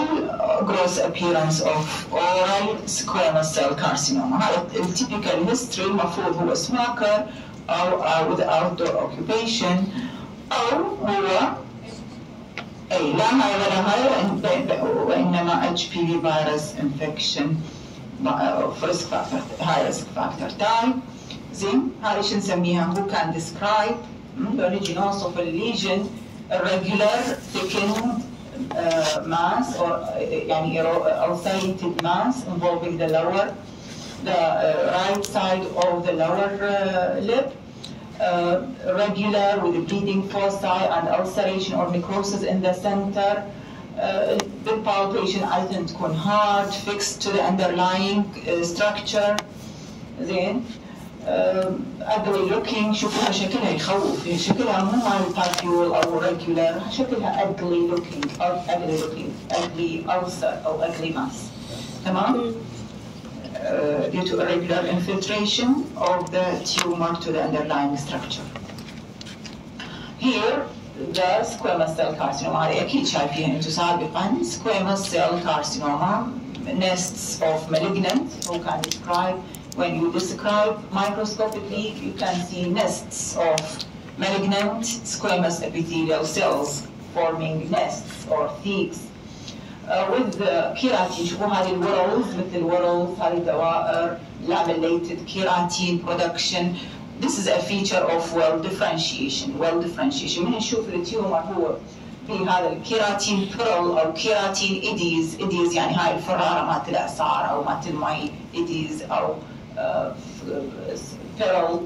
gross appearance of oral squamous cell carcinoma. The typical history المفروض هو smoker أو with outdoor occupation أو هو أي لا هاي ولا هاي وإنما HPV virus infection risk factor high risk factor type. زين هاي شو نسميها who can describe the originosis of a lesion irregular thickened mass or يعني ulcerated mass involving the right side of the lower lip, regular with bleeding foci and ulceration or necrosis in the center. The palpation either تكون hard, fixed to the underlying structure. زين ugly looking. شوفوها شكلها يخوف، شكلها مو مال pathology أو regular، شكلها ugly looking ugly ulcer أو ugly mass. تمام؟ due to irregular infiltration of the tumor to the underlying structure. Here the squamous cell carcinoma هذه أكيد شايفينها أنتم سابقا. Squamous cell carcinoma, nests of malignant. Who can describe? When you describe microscopically, you can see nests of malignant squamous epithelial cells forming nests or thicks. With the keratin, شوفوا هذه الورلز مثل الورلز، هذه دوائر lamellated keratin production. This is a feature of well differentiation. من نشوف التيومر هو في هذا الكيراتين بيرل أو كيراتين إيديز يعني هاي الفرارة مالت الإعصار أو مالت المي إيديز أو بيرل.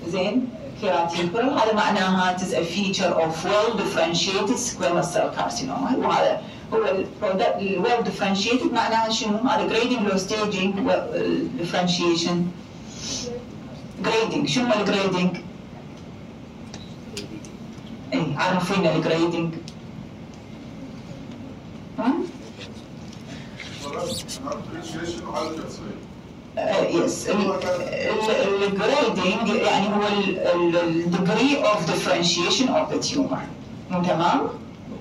زين كيراتين بيرل هذا معناها it is a feature of well differentiated squamous cell carcinoma. وهذا هو ال well differentiated معناها شنو؟ هذا grading لو staging differentiation. grading شنو الجريدنج؟ اي عرفينا الجريدنج. يس الجريدنج يعني هو الديجري اوف differentiation of the tumor. تمام؟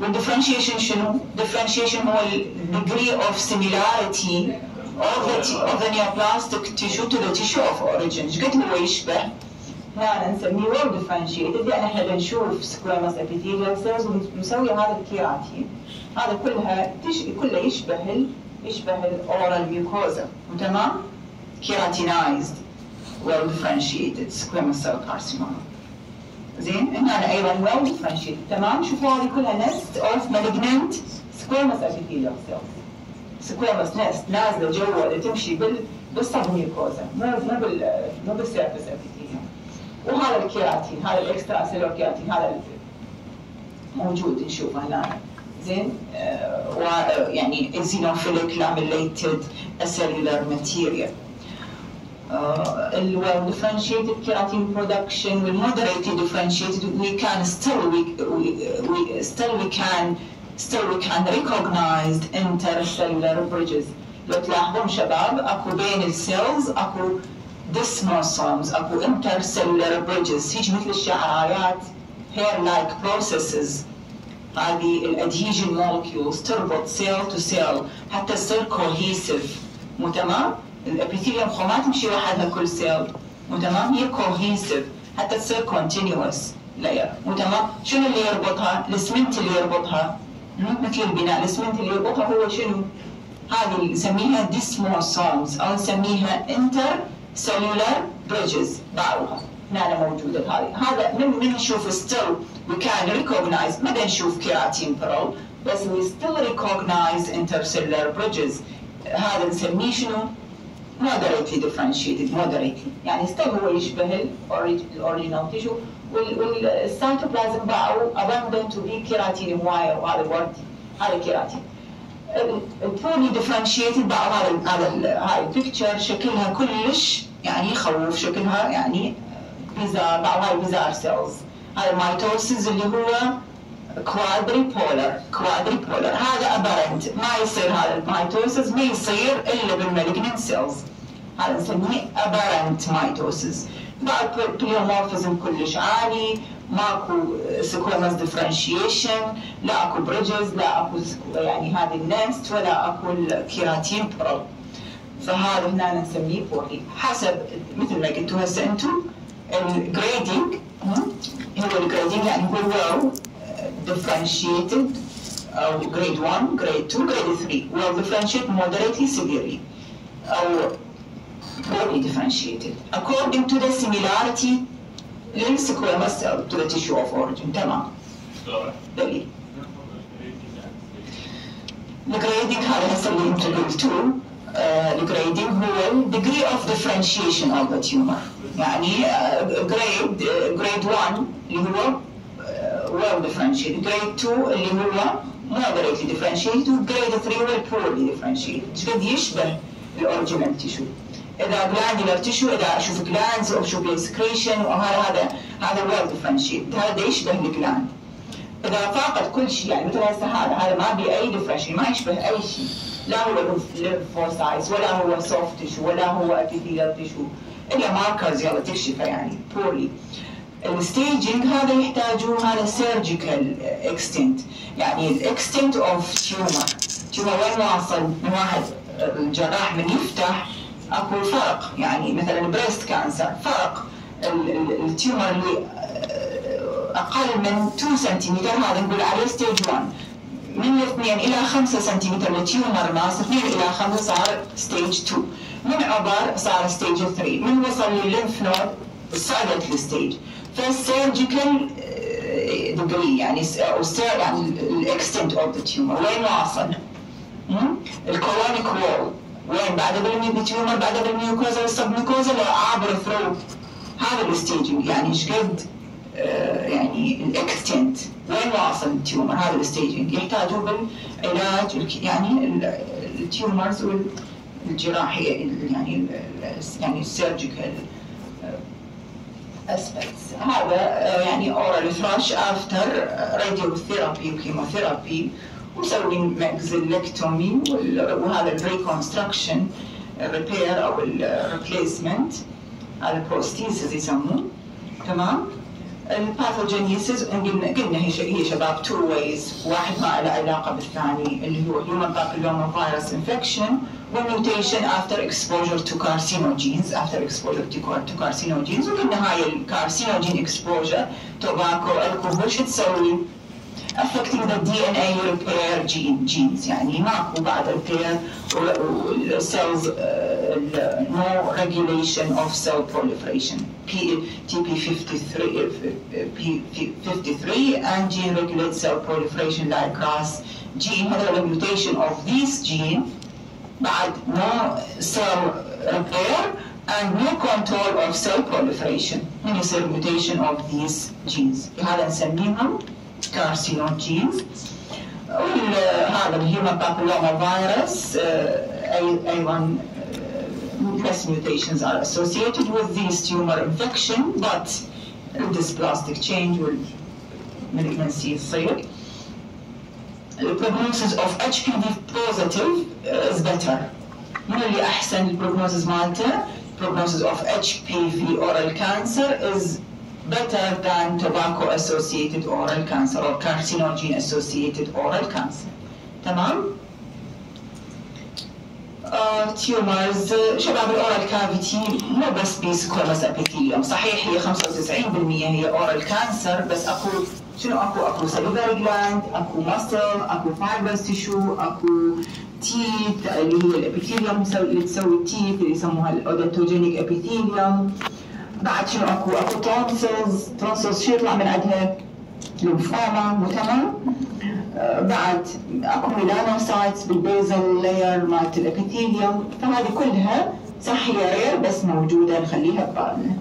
والديفرنشيشن شنو؟ differentiation هو الديجري اوف similarity of the neoplastic tissue to the tissue of origin. ايش قد هو يشبه؟ هنا نسميه well differentiated يعني احنا بنشوف squamous epithelial cells ونسوي هذا الكيراتين. هذا كله يشبه الاورال ميوكوزا. تمام؟ keratinized well differentiated squamous cell carcinoma. زين هنا ايضا well differentiated. تمام؟ شوفوا هذه كلها nest of malignant squamous epithelial cells. سكويموس نست نازله جوا اللي تمشي بالصب ميوكوزا مو بالسيرفس ابيثيليوم. وهذا الكيراتين هذا الاكسترا سيلولر كيراتين هذا موجود نشوفه هنا. زين يعني eosinophilic lamellated cellular material. well differentiated keratin production with moderately differentiated we can recognize intercellular bridges. لو تلاحظون شباب اكو بين السيلز اكو desmosomes اكو intercellular bridges هيج مثل الشعرايات hair like processes. هذه الادهيجن molecules تربط cell to cell حتى تصير cohesive. مو تمام؟ الابيثيليوم خو ما تمشي وحدها كل سيل. مو تمام؟ هي cohesive حتى تصير continuous layer. مو تمام؟ شنو اللي يربطها؟ الاسمنت اللي يربطها. مثل البناء الاسمنت اللي يربطها هو شنو؟ هذه اللي نسميها desmosomes او نسميها intercellular bridges. بعضها هنا موجوده هذا من نشوف still we can recognize ما نشوف كيراتين بيرل بس we still recognize intercellular bridges. هذا نسميه شنو؟ moderately differentiated moderately يعني still هو يشبه الاوريجينال تيشو والسيتوبلازم باعوا abundant to be كيراتين هوايه وهذا الورد هذا كيراتين. البولي ديفرنشيتد بعض هاي البيكتشر شكلها كلش يعني يخوف، شكلها يعني بيزار، بعض هاي بيزار سيلز. هذا الميتوسيس اللي هو كوادريبولر هذا ابرنت، ما يصير هذا الميتوسيس ما يصير الا بالمالجنت سيلز، هذا نسميه ابرنت ميتوسيس. بعد بليومورفيزم كلش عالي، ماكو سكويموس ديفرنشيشن، لا اكو بريدجز، لا اكو يعني هذه النست، ولا اكو الكيراتين برو. فهذا هنا نسميه بولي حسب مثل ما قلتوا هسه انتم الجريدنج. هو الجريدنج يعني هو differentiated أو grade 1, grade 2, grade 3. well differentiated moderately severely أو poorly differentiated according to the similarity للسكويموس cell to the tissue of origin. تمام. دليل. الجريدنج هذا هسه اللي انتم قلتوه. الجريدنج هو degree of differentiation of the tumor. يعني grade 1 اللي هو well differentiated، grade 2 اللي هو moderately differentiated، وgrade 3 هو poorly differentiated. قد يشبه الاوريجينال تيشو. اذا glandular tissue، اذا اشوف glands او اشوف excretion، وهذا well differentiated، هذا يشبه الجلاند. اذا فاقد كل شيء يعني مثل هسه هذا ما بي اي differentiation، ما يشبه اي شيء، لا هو lymphocytes ولا هو soft tissue ولا هو epithelial tissue، الا ماركرز يلا تكشفه يعني poorly. الستيجنج هذا يحتاجوا هذا سيرجيكال اكستنت، يعني الاكستنت اوف تيومر وين واصل من واحد الجراح من يفتح اكو فرق، يعني مثلا بريست كانسر فرق التيومر اللي اقل من 2 سنتيمتر هذا نقول عليه ستيج 1، من 2 الى 5 سنتيمتر التيومر ماس 2 الى 5 صار ستيج 2، من عبر صار ستيج 3، من وصل للليمف نود صعدت الستيج. فالسيرجيكال ديجري يعني يعني الاكستنت اوف ذا تيومر وين واصل؟ الكولونيك وول وين بعد بالتيومر بعد بالميوكوزا والسبميوكوزا لو عابر ثرو، هذا الستيجنج يعني ايش قد يعني الاكستنت وين واصل التيومر، هذا الستيجنج يحتاجوا بالعلاج يعني التيومرز والجراحيه يعني السيرجيكال aspects. هذا يعني oral thrush after radiotherapy وكيموثيرابي، ومسوي ماكسيلكتومي، وهذا الريكونستراكشن ريبير او الريبليسمنت، هذا بروستيسيس يسموه. تمام. الباثوجينيسيس قلنا هي شباب تو ويز، واحد ما له علاقه بالثاني اللي هو human papillomavirus infection وميوتيشن after exposure to carcinogens، وقلنا هاي الكارسينوجين exposure توباكو الكحول شو تسوي؟ affecting the DNA repair genes، يعني ماكو بعد repair cells no regulation of cell proliferation TP53 and gene regulates cell proliferation like RAS gene. هذا mutation of this gene بعد no cell repair and no control of cell proliferation، من يصير mutation of these genes، هذا نسميهم carcinogens. هذا الهيومن بابيلوما فيروس أيضا less mutations are associated with this tumor infection but dysplastic change والmalignancy يصير. The prognosis of HPV positive is better. من اللي أحسن البروجنوسيس مالته؟ prognosis of HPV oral cancer is better than tobacco-associated oral cancer or carcinogen-associated oral cancer. تمام؟ تيومرز شباب الأورال كافيتي مو بس بسكويموس ابيثيليوم، صحيح هي 95% هي أورال كانسر، بس أكو شنو أكو سيلولار جلاند، أكو ماسل، أكو فايبرز تيشو، أكو تيث اللي هي الابيثيليوم اللي تسوي التيث اللي يسموها الأودونتوجينيك ابيثيليوم. بعد شنو أكو تونسلز شو يطلع من عندها؟ ليمفوما، مو تمام؟ بعد اكو ميلانوسايتس بالبيزل لاير مالت الابيثيليوم، فهذه كلها صح هي رير بس موجوده نخليها ببالنا.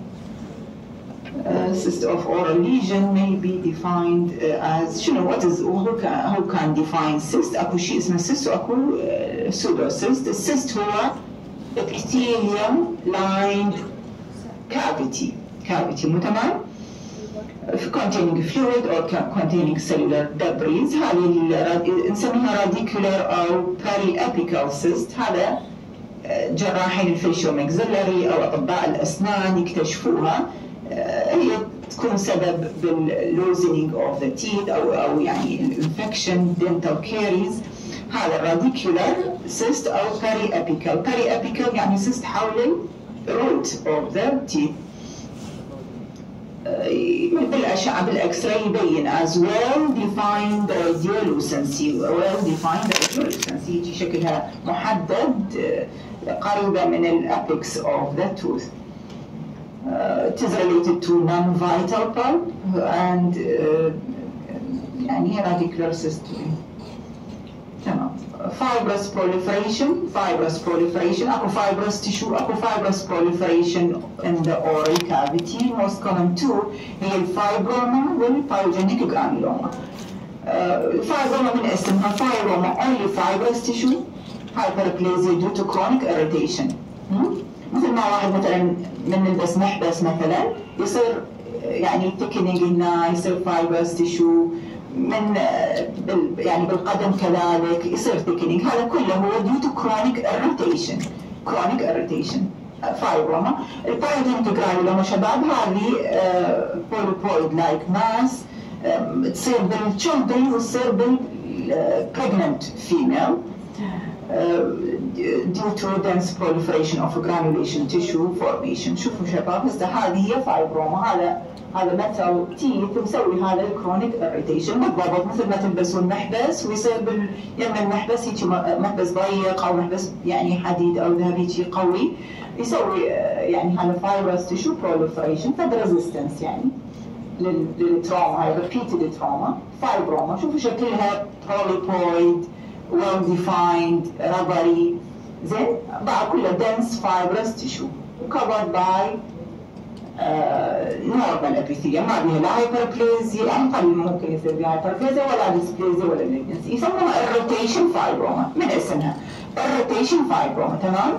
cyst of oral lesion may be defined as شنو what is who can define cyst. اكو شيء اسمه cyst واكو pseudocyst. الcyst هو epithelium lined cavity مو تمام؟ containing fluid or containing cellular debris. هذه نسميها radicular أو periapical cyst. هذا جراحين الفيشيومكسيلري أو أطباء الأسنان يكتشفوها. هي تكون سبب باللوزنينج of the teeth أو يعني الانفكشن dental caries. هذا الراديكولار cyst أو periapical يعني cyst حول root of the teeth. بالأشعة بالإكس راي يبين as well defined radiolucency. يجي شكلها محدد قريبة من الأبيكس of the tooth. It is related to non-vital pulp and يعني radicular cyst. تمام. fibrous proliferation اكو fibrous tissue اكو fibrous proliferation in the oral cavity. most common two هي الفايبروما والبايوجينيك جرانيلوما. الفايبروما من اسمها فايبروما only fibrous tissue hyperplasia due to chronic irritation. مثل ما واحد مثلا من نلبس محبس مثلا يصير يعني thickening هنا يصير fibrous tissue. من يعني بالقدم كذلك يصير thickening. هذا كله هو due to chronic irritation. فايبروما. البايوجينيك جرانيلوما شباب هذه polypoid like mass تصير بالchildren وتصير بالpregnant female due to dense proliferation of granulation tissue formation. شوفوا شباب هسه هذه هي فايبروما. هذا metal teeth مسوي هذا الكرونيك irritation بالضبط مثل ما تلبسون محبس ويصير يم المحبس هيك محبس ضيق او محبس يعني حديد او ذهبي هيك قوي يسوي يعني هذا fibrous tissue proliferation فد resistance يعني للتروما. هاي repeated trauma. فايبروما شوفوا شكلها polypoid well defined rubbery زين بعد كله dense fibrous tissue covered by normal epithelium. ما بيها لا hyperplasia يعني قليل ممكن يصير بها hyperplasia ولا dysplasia ولا malignancy. يسموها irritation fibroma من اسمها irritation fibroma. تمام.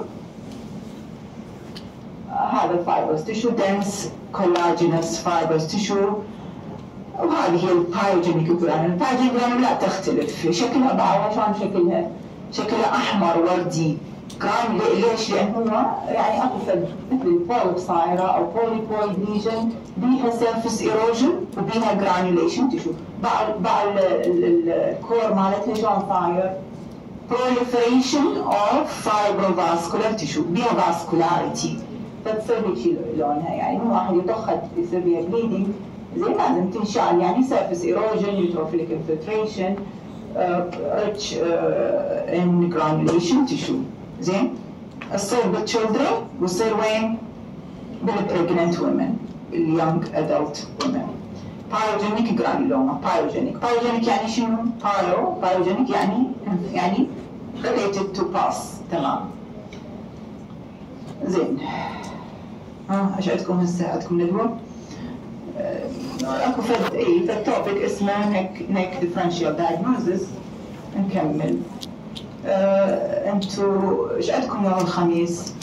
هذا fibrous tissue dense collagenous fibrous tissue. وهذه هي البايوجينيك جرانيول. البايوجينيك جرانيول لا تختلف شكلها بعضها شلون شكلها احمر وردي. ليش؟ لان هو يعني اكو مثل البولب صايره او بوليبويد ليجن بيها سيرفيس ايروجن وبيها جرانيوليشن تشوف بعض الكور مالتها شلون صاير؟ proliferation of fibrovascular tissue بيها فاسكولاريتي فتصير هيك لونها يعني مو واحد يطخ يصير بيها بليدنج زين لازم تنشال يعني سيرفيس ايروجن نيوتروفيليك انفلتريشن rich in granulation tissue. زين تصير بالchildren وتصير وين؟ بالpregnant women اليونج adult women. بايوجينيك جرانيلوما. بايوجينيك يعني شنو؟ بايوجينيك يعني related to pus. تمام. زين ايش عندكم هسه؟ عندكم ندوه؟ اكو فد توبيك اسمه نيك ديفرنشال دايجنوزس. نكمل. انتو ايش عندكم يوم الخميس؟